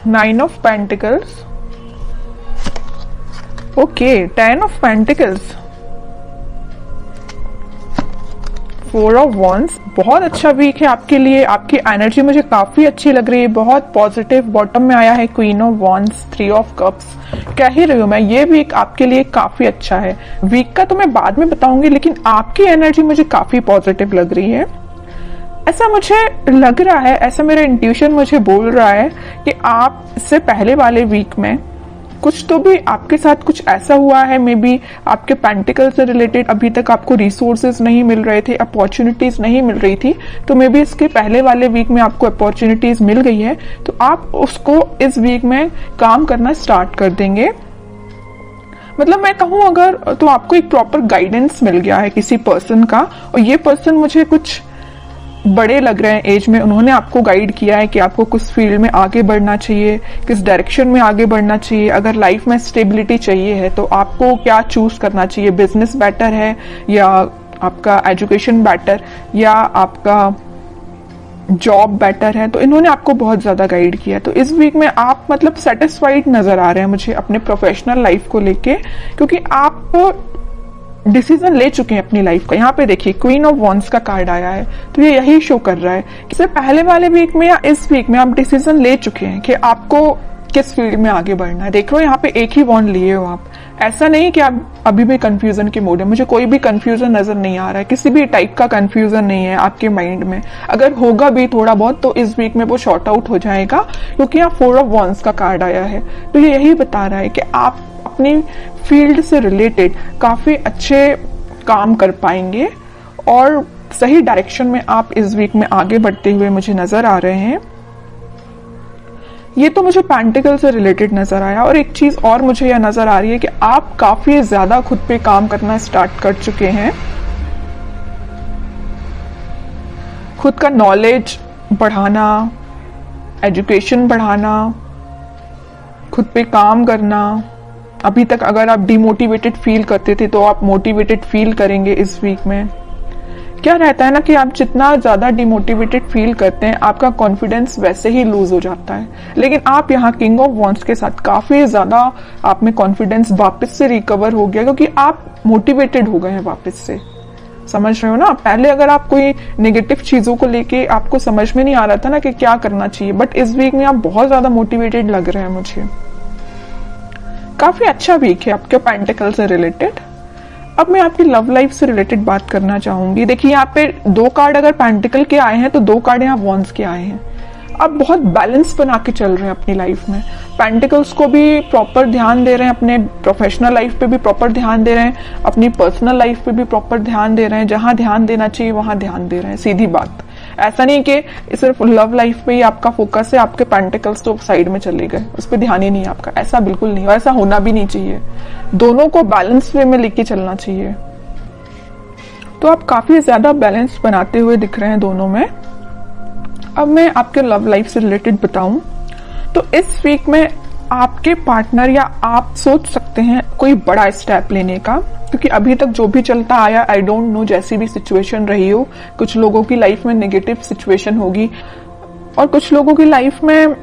9 of pentacles, okay, 10 of pentacles, 4 of wands. बहुत अच्छा week है आपके लिए, आपकी एनर्जी मुझे काफी अच्छी लग रही है, बहुत पॉजिटिव। बॉटम में आया है queen of wands, 3 of cups. कह ही रही हूं मैं, ये वीक आपके लिए काफी अच्छा है। वीक का तो मैं बाद में बताऊंगी, लेकिन आपकी एनर्जी मुझे काफी पॉजिटिव लग रही है, ऐसा मुझे लग रहा है, ऐसा मेरा इंट्यूशन मुझे बोल रहा है कि आप इससे पहले वाले वीक में कुछ तो भी आपके साथ कुछ ऐसा हुआ है, मे बी आपके पेंटिकल से रिलेटेड अभी तक आपको रिसोर्सेज नहीं मिल रहे थे, अपॉर्चुनिटीज नहीं मिल रही थी, तो मे बी इसके पहले वाले वीक में आपको अपॉर्चुनिटीज मिल गई है, तो आप उसको इस वीक में काम करना स्टार्ट कर देंगे। मतलब मैं कहूं अगर, तो आपको एक प्रॉपर गाइडेंस मिल गया है किसी पर्सन का, और ये पर्सन मुझे कुछ बड़े लग रहे हैं एज में, उन्होंने आपको गाइड किया है कि आपको किस फील्ड में आगे बढ़ना चाहिए, किस डायरेक्शन में आगे बढ़ना चाहिए। अगर लाइफ में स्टेबिलिटी चाहिए है तो आपको क्या चूज करना चाहिए, बिजनेस बेटर है या आपका एजुकेशन बेटर या आपका जॉब बेटर है, तो इन्होंने आपको बहुत ज्यादा गाइड किया। तो इस वीक में आप मतलब सेटिस्फाइड नजर आ रहे हैं मुझे अपने प्रोफेशनल लाइफ को लेके, क्योंकि आप डिसीजन ले चुके हैं अपनी लाइफ का। यहाँ पे देखिए क्वीन ऑफ वॉन्ड्स का कार्ड आया है, तो ये यही शो कर रहा है कि इससे पहले वाले वीक में या इस वीक में आप डिसीजन ले चुके हैं कि आपको किस फील्ड में आगे बढ़ना है। देख लो यहाँ पे एक ही वॉन्ड लिए हो आप, ऐसा नहीं कि आप अभी भी कंफ्यूजन के मोड है। मुझे कोई भी कंफ्यूजन नजर नहीं आ रहा है, किसी भी टाइप का कंफ्यूजन नहीं है आपके माइंड में। अगर होगा भी थोड़ा बहुत तो इस वीक में वो शॉर्ट आउट हो जाएगा, क्योंकि यहाँ 4 ऑफ वॉन्ड्स का कार्ड आया है। तो ये यही बता रहा है कि आप अपनी फील्ड से रिलेटेड काफी अच्छे काम कर पाएंगे और सही डायरेक्शन में आप इस वीक में आगे बढ़ते हुए मुझे नजर आ रहे हैं। ये तो मुझे पेंटिकल से रिलेटेड नजर आया, और एक चीज और मुझे यह नजर आ रही है कि आप काफी ज्यादा खुद पे काम करना स्टार्ट कर चुके हैं, खुद का नॉलेज बढ़ाना, एजुकेशन बढ़ाना, खुद पे काम करना। अभी तक अगर आप डिमोटिवेटेड फील करते थे तो आप मोटिवेटेड फील करेंगे इस वीक में। क्या रहता है ना कि आप जितना ज्यादा डिमोटिवेटेड फील करते हैं आपका कॉन्फिडेंस वैसे ही लूज हो जाता है, लेकिन आप यहाँ किंग ऑफ वॉन्ड्स के साथ काफी ज्यादा आप में कॉन्फिडेंस वापस से रिकवर हो गया, क्योंकि आप मोटिवेटेड हो गए हैं वापस से। समझ रहे हो ना, पहले अगर आप कोई नेगेटिव चीजों को लेके आपको समझ में नहीं आ रहा था ना कि क्या करना चाहिए, बट इस वीक में आप बहुत ज्यादा मोटिवेटेड लग रहे हैं मुझे। काफी अच्छा वीक है आपके पेंटिकल से रिलेटेड। अब मैं आपकी लव लाइफ से रिलेटेड बात करना चाहूंगी। देखिए यहाँ पे 2 कार्ड अगर पेंटिकल के आए हैं तो 2 कार्ड यहाँ वॉन्ड्स के आए हैं। आप बहुत बैलेंस बना के चल रहे हैं अपनी लाइफ में, पेंटिकल्स को भी प्रॉपर ध्यान दे रहे हैं, अपने प्रोफेशनल लाइफ पे भी प्रॉपर ध्यान दे रहे हैं, अपनी पर्सनल लाइफ पे भी प्रॉपर ध्यान दे रहे हैं, जहां ध्यान देना चाहिए वहां ध्यान दे रहे हैं। सीधी बात, ऐसा नहीं कि सिर्फ लव लाइफ पे ही आपका फोकस है, आपके पेंटिकल्स तो साइड में चले गए, उस पर ध्यान ही नहीं आपका, ऐसा बिल्कुल नहीं, ऐसा होना भी नहीं चाहिए। दोनों को बैलेंस वे में लेके चलना चाहिए। तो आप काफी ज्यादा बैलेंस बनाते हुए दिख रहे हैं दोनों में। अब मैं आपके लव लाइफ से रिलेटेड बताऊं तो इस वीक में आपके पार्टनर या आप सोच सकते हैं कोई बड़ा स्टेप लेने का, क्योंकि अभी तक जो भी चलता आया, आई डोंट नो, जैसी भी सिचुएशन रही हो, कुछ लोगों की लाइफ में नेगेटिव सिचुएशन होगी और कुछ लोगों की लाइफ में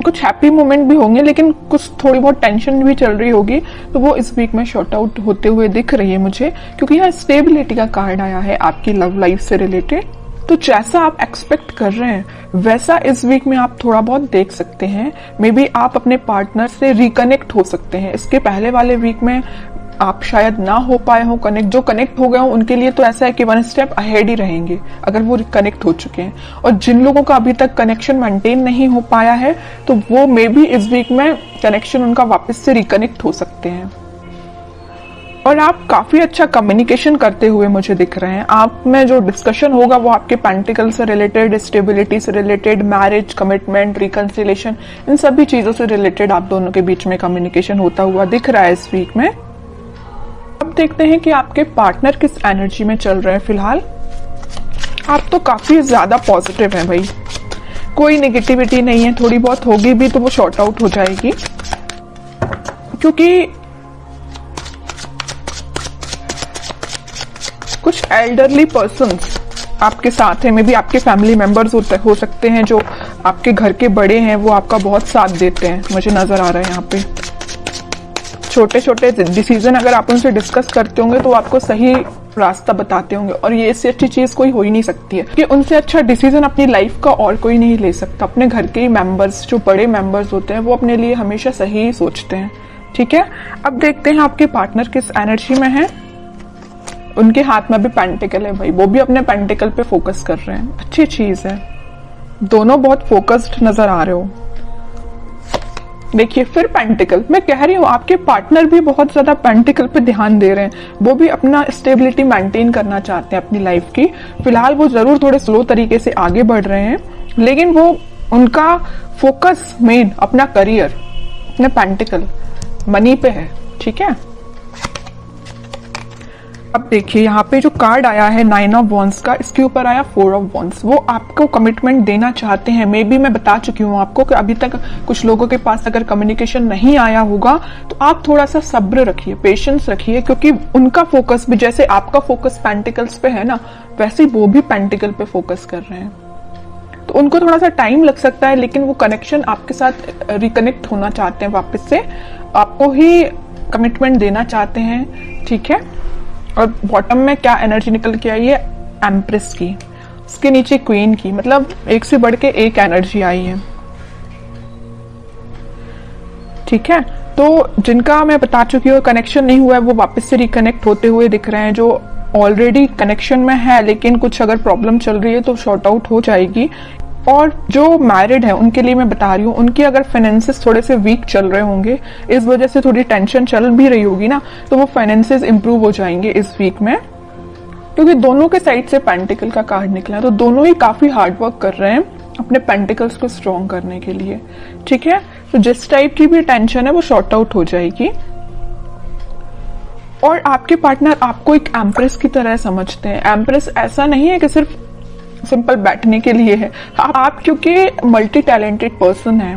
कुछ हैप्पी मोमेंट भी होंगे, लेकिन कुछ थोड़ी बहुत टेंशन भी चल रही होगी, तो वो इस वीक में शॉर्ट आउट होते हुए दिख रही है मुझे, क्योंकि यहाँ स्टेबिलिटी का कार्ड आया है आपकी लव लाइफ से रिलेटेड। तो जैसा आप एक्सपेक्ट कर रहे हैं वैसा इस वीक में आप थोड़ा बहुत देख सकते हैं। मे बी आप अपने पार्टनर से रिकनेक्ट हो सकते हैं। इसके पहले वाले वीक में आप शायद ना हो पाए हो कनेक्ट, जो कनेक्ट हो गए हो उनके लिए तो ऐसा है कि 1 स्टेप अहेड ही रहेंगे अगर वो कनेक्ट हो चुके हैं, और जिन लोगों का अभी तक कनेक्शन मेंटेन नहीं हो पाया है तो वो मे बी इस वीक में कनेक्शन उनका वापस से रिकनेक्ट हो सकते हैं। और आप काफी अच्छा कम्युनिकेशन करते हुए मुझे दिख रहे हैं। आप में जो डिस्कशन होगा वो आपके पेंटिकल से रिलेटेड, स्टेबिलिटी से रिलेटेड, मैरिज, कमिटमेंट, रिकंसिलेशन, इन सभी चीजों से रिलेटेड आप दोनों के बीच में कम्युनिकेशन होता हुआ दिख रहा है इस वीक में। अब देखते हैं कि आपके पार्टनर किस एनर्जी में चल रहे हैं फिलहाल। आप तो काफी ज्यादा पॉजिटिव हैं भाई, कोई नेगेटिविटी नहीं है, थोड़ी बहुत होगी भी तो वो शॉर्ट आउट हो जाएगी, क्योंकि कुछ एल्डरली पर्सन्स आपके साथ हैं, मे बी आपके फैमिली मेंबर्स हो सकते हैं जो आपके घर के बड़े हैं वो आपका बहुत साथ देते हैं, मुझे नजर आ रहा है यहाँ पे। छोटे छोटे डिसीजन अगर आप उनसे डिस्कस करते होंगे तो आपको सही रास्ता बताते होंगे, और ये इससे अच्छी चीज कोई हो ही नहीं सकती है कि उनसे अच्छा डिसीजन अपनी लाइफ का और कोई नहीं ले सकता। अपने घर के ही मेंबर्स, जो बड़े मेंबर्स होते हैं, वो अपने लिए हमेशा सही ही सोचते हैं। ठीक है, अब देखते हैं आपके पार्टनर किस एनर्जी में है। उनके हाथ में भी पेंटिकल है भाई, वो भी अपने पेंटिकल पे फोकस कर रहे हैं, अच्छी चीज है। दोनों बहुत फोकस्ड नजर आ रहे हो। देखिए फिर पेंटिकल, मैं कह रही हूँ आपके पार्टनर भी बहुत ज्यादा पेंटिकल पे ध्यान दे रहे हैं। वो भी अपना स्टेबिलिटी मेंटेन करना चाहते हैं अपनी लाइफ की। फिलहाल वो जरूर थोड़े स्लो तरीके से आगे बढ़ रहे हैं, लेकिन वो उनका फोकस मेन अपना करियर, अपने पेंटिकल, मनी पे है। ठीक है, अब देखिए यहाँ पे जो कार्ड आया है 9 ऑफ वॉन्ड्स का, इसके ऊपर आया 4 ऑफ वॉन्ड्स। वो आपको कमिटमेंट देना चाहते हैं। मे बी मैं बता चुकी हूँ आपको कि अभी तक कुछ लोगों के पास अगर कम्युनिकेशन नहीं आया होगा तो आप थोड़ा सा सब्र रखिए, पेशेंस रखिए, क्योंकि उनका फोकस भी जैसे आपका फोकस पेंटिकल्स पे है ना, वैसे वो भी पेंटिकल पे फोकस कर रहे हैं। तो उनको थोड़ा सा टाइम लग सकता है, लेकिन वो कनेक्शन आपके साथ रिकनेक्ट होना चाहते हैं वापस से, आपको ही कमिटमेंट देना चाहते हैं। ठीक है, और बॉटम में क्या एनर्जी निकल के आई है, एम्प्रेस की, उसके नीचे क्वीन की, मतलब एक से बढ़ के एक एनर्जी आई है। ठीक है, तो जिनका मैं बता चुकी हूँ कनेक्शन नहीं हुआ है वो वापस से रिकनेक्ट होते हुए दिख रहे हैं। जो ऑलरेडी कनेक्शन में है लेकिन कुछ अगर प्रॉब्लम चल रही है तो शॉर्ट आउट हो जाएगी। और जो मैरिड है उनके लिए मैं बता रही हूँ, उनके अगर फाइनेंसेस थोड़े से वीक चल रहे होंगे, इस वजह से थोड़ी टेंशन चल भी रही होगी ना, तो वो फाइनेंसेस इंप्रूव हो जाएंगे इस वीक में, क्योंकि दोनों के साइड से पेंटिकल का कार्ड निकला है। तो दोनों ही काफी हार्डवर्क कर रहे हैं अपने पेंटिकल्स को स्ट्रॉन्ग करने के लिए। ठीक है, तो जिस टाइप की भी टेंशन है वो शॉर्ट आउट हो जाएगी। और आपके पार्टनर आपको एक एम्प्रेस की तरह समझते हैं। एम्प्रेस ऐसा नहीं है कि सिर्फ सिंपल बैठने के लिए है। आप क्योंकि मल्टी टैलेंटेड पर्सन है,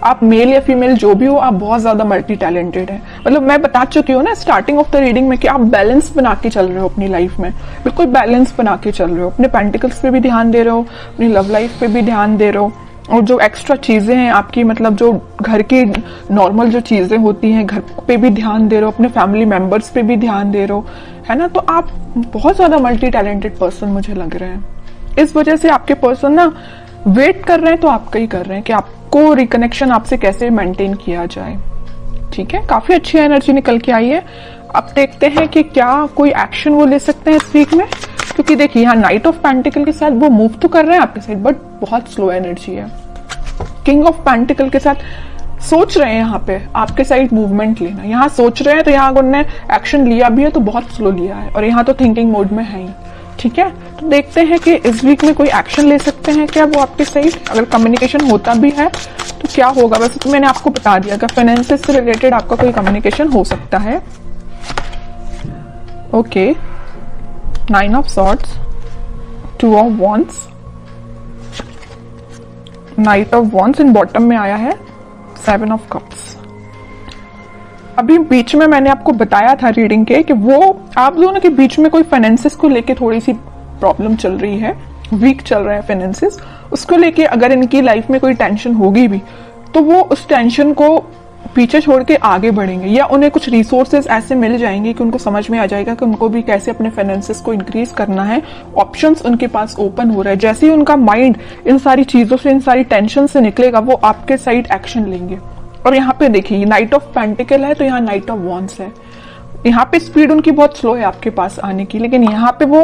आप मेल या फीमेल जो भी हो, आप बहुत ज्यादा मल्टी टैलेंटेड है। मतलब मैं बता चुकी हूँ ना स्टार्टिंग ऑफ द रीडिंग में कि आप बैलेंस बना के चल रहे हो अपनी लाइफ में, बिल्कुल बैलेंस बना के चल रहे हो। अपने पेंटिकल्स पे भी ध्यान दे रहे हो, अपनी लव लाइफ पे भी ध्यान दे रहे हो, और जो एक्स्ट्रा चीजें हैं आपकी, मतलब जो घर की नॉर्मल जो चीजें होती हैं, घर पे भी ध्यान दे रहे हो, अपने फैमिली मेंबर्स पे भी ध्यान दे रहे हो, है ना। तो आप बहुत ज्यादा मल्टी टैलेंटेड पर्सन मुझे लग रहे हैं। इस वजह से आपके पर्सन ना वेट कर रहे हैं, तो आपका ही कर रहे हैं कि आपको रिकनेक्शन आपसे कैसे मेंटेन किया जाए। ठीक है, काफी अच्छी एनर्जी निकल के आई है। अब देखते हैं कि क्या कोई एक्शन वो ले सकते हैं इस वीक में, क्योंकि देखिए यहाँ नाइट ऑफ पेंटिकल के साथ वो मूव तो कर रहे हैं आपके साइड, बट बहुत स्लो एनर्जी है। किंग ऑफ पेंटिकल के साथ सोच रहे हैं यहाँ पे आपके साइड मूवमेंट लेना, यहाँ सोच रहे हैं, तो यहाँ उन्होंने एक्शन लिया भी है तो बहुत स्लो लिया है, और यहाँ तो थिंकिंग मोड में है ही। ठीक है, तो देखते हैं कि इस वीक में कोई एक्शन ले सकते हैं क्या वो आपके साइड। अगर कम्युनिकेशन होता भी है तो क्या होगा। वैसे तो मैंने आपको बता दिया कि फाइनेंसेस से रिलेटेड आपका कोई कम्युनिकेशन हो सकता है। Okay, 9 of swords, 2 of wands, night of wands, in bottom में आया है 7 ऑफ कप्स। अभी बीच में मैंने आपको बताया था रीडिंग के कि वो आप दोनों के बीच में कोई फाइनेंसेस को लेके थोड़ी सी प्रॉब्लम चल रही है, वीक चल रहे हैं फाइनेंसेस। उसको लेके अगर इनकी लाइफ में कोई टेंशन होगी भी तो वो उस टेंशन को पीछे छोड़ के आगे बढ़ेंगे, या उन्हें कुछ रिसोर्सेज ऐसे मिल जाएंगे कि उनको समझ में आ जाएगा कि उनको भी कैसे अपने फाइनेंसेस को इंक्रीज करना है। ऑप्शंस उनके पास ओपन हो रहा है। जैसे ही उनका माइंड इन सारी चीजों से, इन सारी टेंशन से निकलेगा, वो आपके साइड एक्शन लेंगे। और यहाँ पे देखिए नाइट ऑफ पेंटिकल है तो यहाँ नाइट ऑफ वॉन्ड्स है। यहाँ पे स्पीड उनकी बहुत स्लो है आपके पास आने की, लेकिन यहाँ पे वो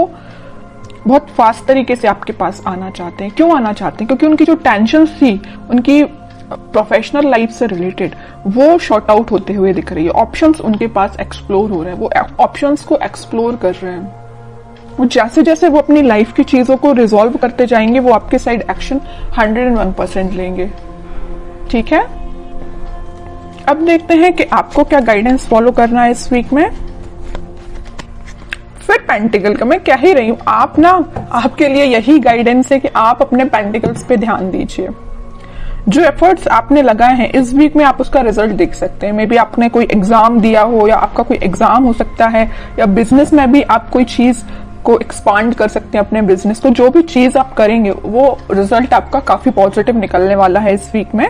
बहुत फास्ट तरीके से आपके पास आना चाहते हैं। क्यों आना चाहते हैं? क्योंकि उनकी जो टेंशन थी उनकी प्रोफेशनल लाइफ से रिलेटेड, वो शॉर्ट आउट होते हुए दिख रही है। ऑप्शंस उनके पास एक्सप्लोर हो रहे हैं, वो ऑप्शंस को एक्सप्लोर कर रहे हैं। वो जैसे जैसे वो अपनी लाइफ की चीजों को रिजॉल्व करते जाएंगे, वो आपके साइड एक्शन 101% लेंगे। ठीक है, अब देखते हैं कि आपको क्या गाइडेंस फॉलो करना है इस वीक में। फिर पेंटिकल का मैं कह ही रही हूं, आप ना, आपके लिए यही गाइडेंस है कि आप अपने पेंटिकल्स पे ध्यान दीजिए। जो एफर्ट्स आपने लगाए हैं इस वीक में आप उसका रिजल्ट देख सकते हैं। मे बी आपने कोई एग्जाम दिया हो, या आपका कोई एग्जाम हो सकता है, या बिजनेस में भी आप कोई चीज को एक्सपांड कर सकते हैं अपने बिजनेस को। जो भी चीज आप करेंगे वो रिजल्ट आपका काफी पॉजिटिव निकलने वाला है इस वीक में।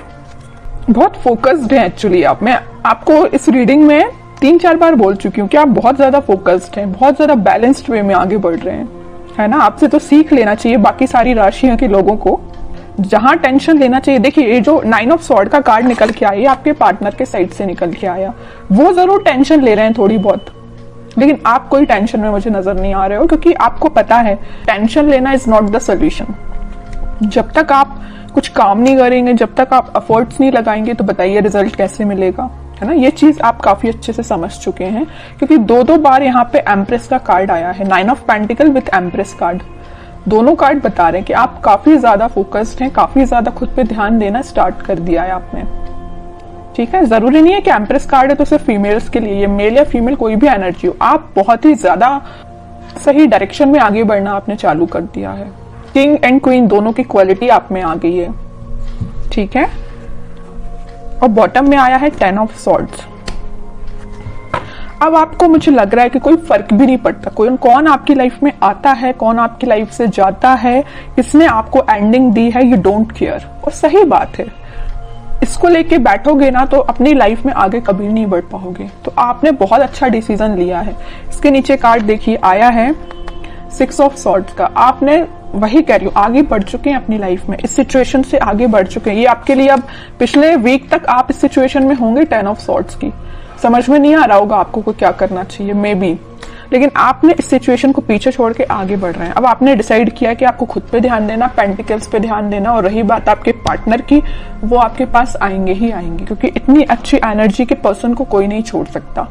बहुत फोकस्ड है एक्चुअली आप। मैं आपको इस रीडिंग में 3-4 बार बोल चुकी हूँ कि आप बहुत ज्यादा फोकस्ड हैं, बहुत ज्यादा बैलेंस्ड वे में आगे बढ़ रहे हैं, है ना। आपसे तो सीख लेना चाहिए बाकी सारी राशियों के लोगों को, जहां टेंशन लेना चाहिए। देखिए ये जो 9 ऑफ स्वॉर्ड का कार्ड निकल के आया, आपके पार्टनर के साइड से निकल के आया, वो जरूर टेंशन ले रहे हैं थोड़ी बहुत, लेकिन आप कोई टेंशन में मुझे नजर नहीं आ रहे हो, क्योंकि आपको पता है टेंशन लेना इज नॉट द सोल्यूशन। जब तक आप कुछ काम नहीं करेंगे, जब तक आप एफर्ट्स नहीं लगाएंगे, तो बताइए रिजल्ट कैसे मिलेगा, है ना। ये चीज आप काफी अच्छे से समझ चुके हैं, क्योंकि 2-2 बार यहाँ पे एम्प्रेस का कार्ड आया है, 9 of pentacle with empress card. दोनों कार्ड बता रहे हैं कि आप काफी ज्यादा फोकस्ड हैं, काफी ज्यादा खुद पे ध्यान देना स्टार्ट कर दिया है आपने, ठीक है। जरूरी नहीं है कि एम्प्रेस कार्ड है तो सिर्फ फीमेल्स के लिए, ये मेल या फीमेल कोई भी एनर्जी हो, आप बहुत ही ज्यादा सही डायरेक्शन में आगे बढ़ना आपने चालू कर दिया है। किंग एंड क्वीन दोनों की क्वालिटी आप में आ गई है, ठीक है। और बॉटम में आया है 10 ऑफ सॉर्ड्स। अब आपको मुझे लग रहा है कि कोई फर्क भी नहीं पड़ता कौन आपकी लाइफ में आता है, कौन आपकी लाइफ से जाता है, किसने आपको एंडिंग दी है, यू डोंट केयर। और सही बात है, इसको लेके बैठोगे ना तो अपनी लाइफ में आगे कभी नहीं बढ़ पाओगे। तो आपने बहुत अच्छा डिसीजन लिया है। इसके नीचे कार्ड देखिए आया है 6 ऑफ सॉर्ड्स का। आपने वही कह रही हूँ, आगे बढ़ चुके हैं अपनी लाइफ में, इस सिचुएशन से आगे बढ़ चुके हैं। ये आपके लिए अब पिछले वीक तक आप इस सिचुएशन में होंगे 10 ऑफ सॉर्ड्स की, समझ में नहीं आ रहा होगा आपको क्या करना चाहिए मे बी, लेकिन आपने इस सिचुएशन को पीछे छोड़ के आगे बढ़ रहे हैं। अब आपने डिसाइड किया कि आपको खुद पे ध्यान देना, पेंटिकल्स पे ध्यान देना, और रही बात आपके पार्टनर की, वो आपके पास आएंगे ही आएंगे, क्योंकि इतनी अच्छी एनर्जी के पर्सन को कोई नहीं छोड़ सकता।